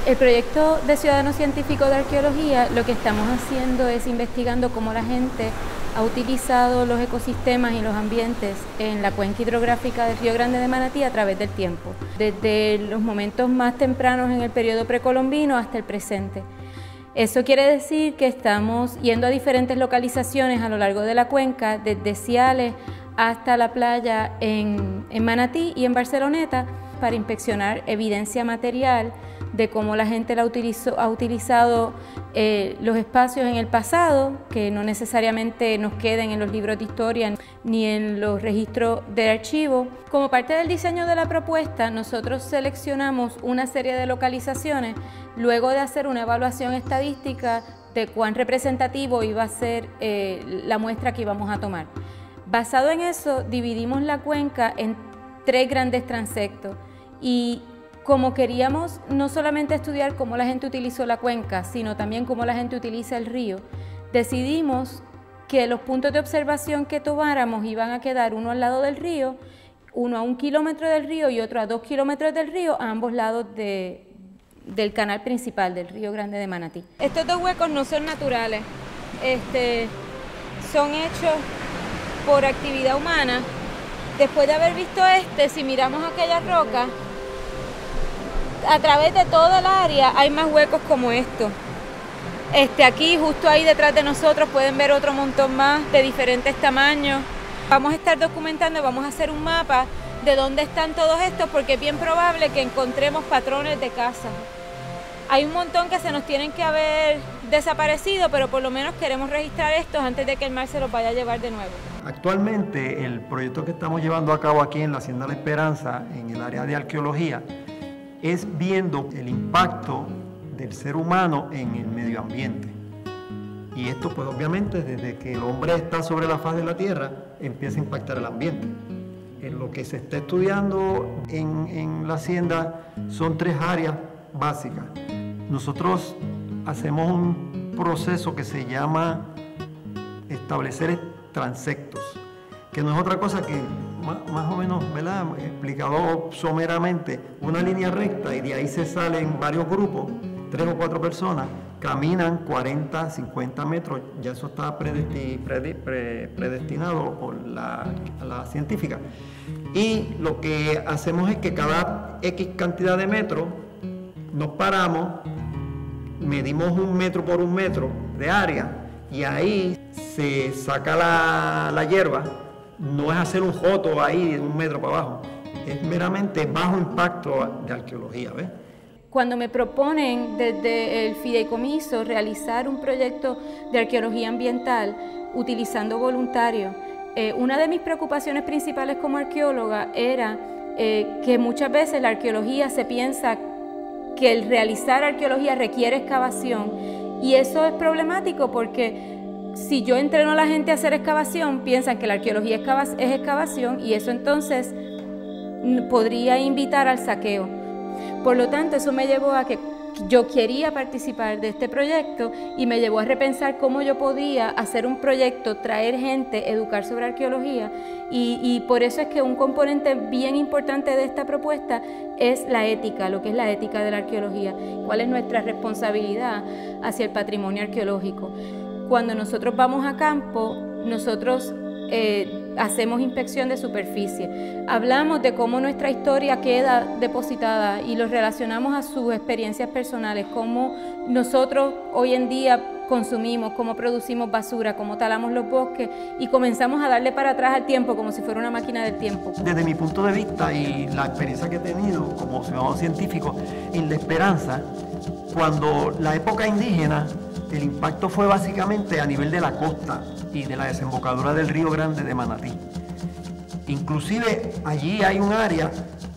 El proyecto de Ciudadano Científico de Arqueología, lo que estamos haciendo es investigando cómo la gente ha utilizado los ecosistemas y los ambientes en la cuenca hidrográfica del Río Grande de Manatí a través del tiempo, desde los momentos más tempranos en el periodo precolombino hasta el presente. Eso quiere decir que estamos yendo a diferentes localizaciones a lo largo de la cuenca, desde Ciales hasta la playa en Manatí y en Barceloneta, para inspeccionar evidencia material de cómo la gente ha utilizado los espacios en el pasado, que no necesariamente nos queden en los libros de historia ni en los registros de archivo. Como parte del diseño de la propuesta, nosotros seleccionamos una serie de localizaciones luego de hacer una evaluación estadística de cuán representativo iba a ser la muestra que íbamos a tomar. Basado en eso, dividimos la cuenca en 3 grandes transectos y como queríamos no solamente estudiar cómo la gente utilizó la cuenca, sino también cómo la gente utiliza el río, decidimos que los puntos de observación que tomáramos iban a quedar uno al lado del río, uno a 1 kilómetro del río y otro a 2 kilómetros del río, a ambos lados del canal principal del Río Grande de Manatí. Estos 2 huecos no son naturales, son hechos por actividad humana. Después de haber visto si miramos aquella roca, a través de toda el área hay más huecos como estos. Aquí, justo ahí detrás de nosotros, pueden ver otro montón más de diferentes tamaños. Vamos a estar documentando, vamos a hacer un mapa de dónde están todos estos, porque es bien probable que encontremos patrones de caza. Hay un montón que se nos tienen que haber desaparecido, pero por lo menos queremos registrar estos antes de que el mar se los vaya a llevar de nuevo. Actualmente, el proyecto que estamos llevando a cabo aquí en la Hacienda La Esperanza, en el área de arqueología, es viendo el impacto del ser humano en el medio ambiente. Y esto, pues obviamente, desde que el hombre está sobre la faz de la tierra, empieza a impactar el ambiente. En lo que se está estudiando en la Hacienda son 3 áreas básicas. Nosotros hacemos un proceso que se llama establecer transectos, que no es otra cosa que más o menos, ¿verdad?, explicado someramente, una línea recta y de ahí se salen varios grupos, 3 o 4 personas, caminan 40, 50 metros, ya eso está predestinado por la científica. Y lo que hacemos es que cada X cantidad de metros nos paramos, medimos 1 metro por 1 metro de área y ahí se saca la hierba. No es hacer un joto ahí de 1 metro para abajo, es meramente bajo impacto de arqueología, ¿ves? Cuando me proponen desde el fideicomiso realizar un proyecto de arqueología ambiental utilizando voluntarios, una de mis preocupaciones principales como arqueóloga era que muchas veces la arqueología se piensa que el realizar arqueología requiere excavación y eso es problemático porque si yo entreno a la gente a hacer excavación, piensan que la arqueología es excavación y eso entonces podría invitar al saqueo. Por lo tanto, eso me llevó a que yo quería participar de este proyecto y me llevó a repensar cómo yo podía hacer un proyecto, traer gente, educar sobre arqueología y por eso es que un componente bien importante de esta propuesta es la ética, lo que es la ética de la arqueología, cuál es nuestra responsabilidad hacia el patrimonio arqueológico. Cuando nosotros vamos a campo, nosotros hacemos inspección de superficie. Hablamos de cómo nuestra historia queda depositada y lo relacionamos a sus experiencias personales, cómo nosotros hoy en día consumimos, cómo producimos basura, cómo talamos los bosques y comenzamos a darle para atrás al tiempo como si fuera una máquina del tiempo. Desde mi punto de vista y la experiencia que he tenido como ciudadano científico en La Esperanza, cuando la época indígena, el impacto fue básicamente a nivel de la costa y de la desembocadura del Río Grande de Manatí. Inclusive allí hay un área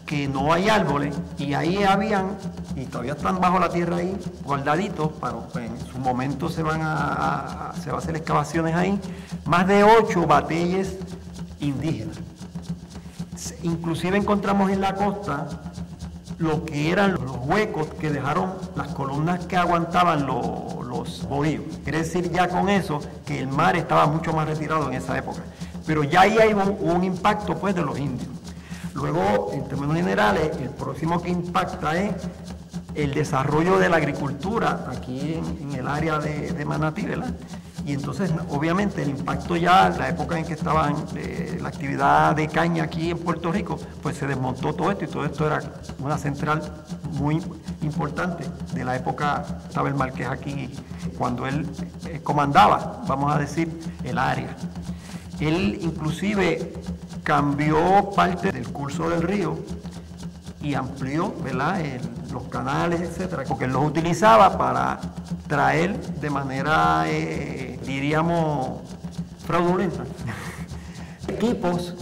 que no hay árboles y ahí habían, y todavía están bajo la tierra ahí, guardaditos, pues en su momento se va a hacer excavaciones ahí, más de 8 batalles indígenas. Inclusive encontramos en la costa lo que eran los huecos que dejaron las columnas que aguantaban los bohíos. Quiere decir ya con eso que el mar estaba mucho más retirado en esa época. Pero ya ahí hay un impacto pues de los indios. Luego, en términos generales, el próximo que impacta es el desarrollo de la agricultura aquí en el área de Manatí, ¿verdad? Y entonces, obviamente, el impacto ya, la época en que estaban la actividad de caña aquí en Puerto Rico, pues se desmontó todo esto, y todo esto era una central muy importante de la época. Estaba el Marqués aquí, cuando él comandaba, vamos a decir, el área. Él inclusive cambió parte del curso del río y amplió, ¿verdad?, los canales, etcétera, porque él los utilizaba para traer de manera, diríamos, fraudulenta, equipos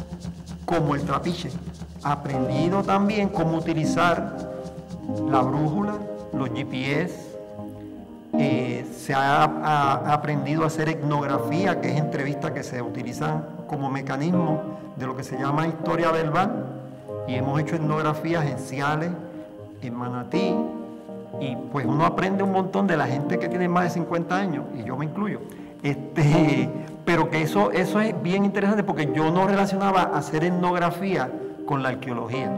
como el trapiche. Ha aprendido también cómo utilizar la brújula, los GPS, se ha aprendido a hacer etnografía, que es entrevistas que se utilizan como mecanismo de lo que se llama historia verbal, y hemos hecho etnografías en Ciales, en Manatí, y pues uno aprende un montón de la gente que tiene más de 50 años, y yo me incluyo. Pero que eso es bien interesante, porque yo no relacionaba hacer etnografía con la arqueología,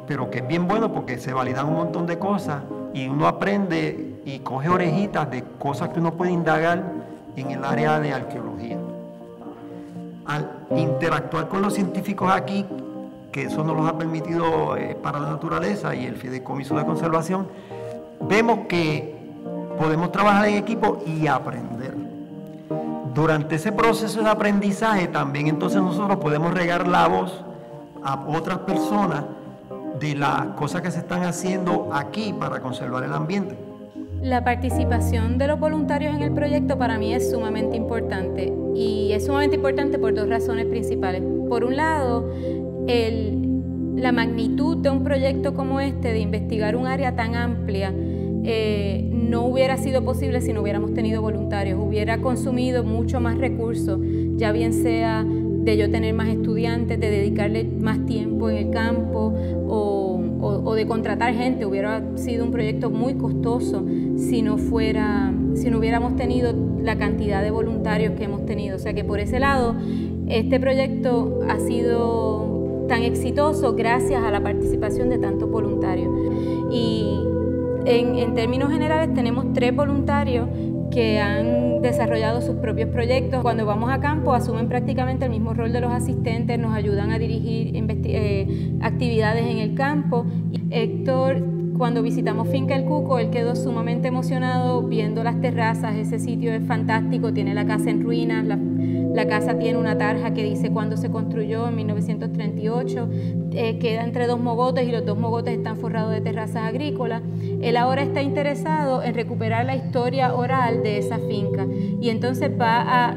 pero que es bien bueno porque se validan un montón de cosas y uno aprende y coge orejitas de cosas que uno puede indagar en el área de arqueología. Al interactuar con los científicos aquí, que eso nos los ha permitido para la naturaleza y el Fideicomiso de Conservación, vemos que podemos trabajar en equipo y aprender. Durante ese proceso de aprendizaje también entonces nosotros podemos regar la voz a otras personas de las cosas que se están haciendo aquí para conservar el ambiente. La participación de los voluntarios en el proyecto para mí es sumamente importante, y es sumamente importante por dos razones principales. Por un lado, la magnitud de un proyecto como este, de investigar un área tan amplia, no hubiera sido posible si no hubiéramos tenido voluntarios. Hubiera consumido mucho más recursos, ya bien sea de yo tener más estudiantes, de dedicarle más tiempo en el campo o de contratar gente. Hubiera sido un proyecto muy costoso si no hubiéramos tenido la cantidad de voluntarios que hemos tenido. O sea que por ese lado, este proyecto ha sido tan exitoso gracias a la participación de tantos voluntarios. Y en términos generales tenemos 3 voluntarios que han desarrollado sus propios proyectos. Cuando vamos a campo asumen prácticamente el mismo rol de los asistentes, nos ayudan a dirigir actividades en el campo. Héctor, cuando visitamos Finca El Cuco, él quedó sumamente emocionado viendo las terrazas. Ese sitio es fantástico, tiene la casa en ruinas, la casa tiene una tarja que dice cuándo se construyó, en 1938, queda entre 2 mogotes y los 2 mogotes están forrados de terrazas agrícolas. Él ahora está interesado en recuperar la historia oral de esa finca, y entonces va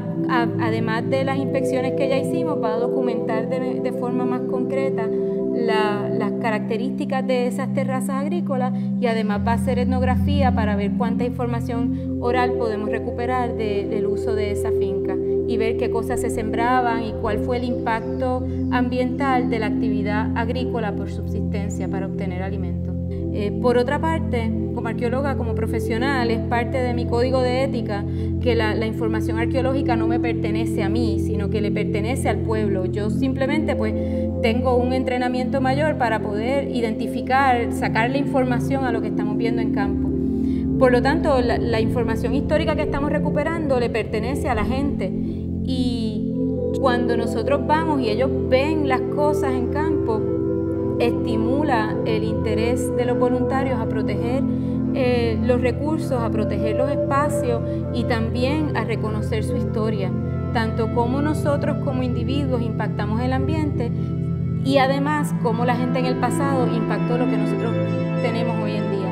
además de las inspecciones que ya hicimos, va a documentar de forma más concreta las características de esas terrazas agrícolas, y además va a hacer etnografía para ver cuánta información oral podemos recuperar del uso de esa finca y ver qué cosas se sembraban y cuál fue el impacto ambiental de la actividad agrícola por subsistencia para obtener alimentos. Por otra parte, como arqueóloga, como profesional, es parte de mi código de ética que la información arqueológica no me pertenece a mí, sino que le pertenece al pueblo. Yo simplemente pues tengo un entrenamiento mayor para poder identificar, sacarle información a lo que estamos viendo en campo. Por lo tanto, la información histórica que estamos recuperando le pertenece a la gente, y cuando nosotros vamos y ellos ven las cosas en campo, estimula el interés de los voluntarios a proteger los recursos, a proteger los espacios y también a reconocer su historia, tanto como nosotros como individuos impactamos el ambiente y además cómo la gente en el pasado impactó lo que nosotros tenemos hoy en día.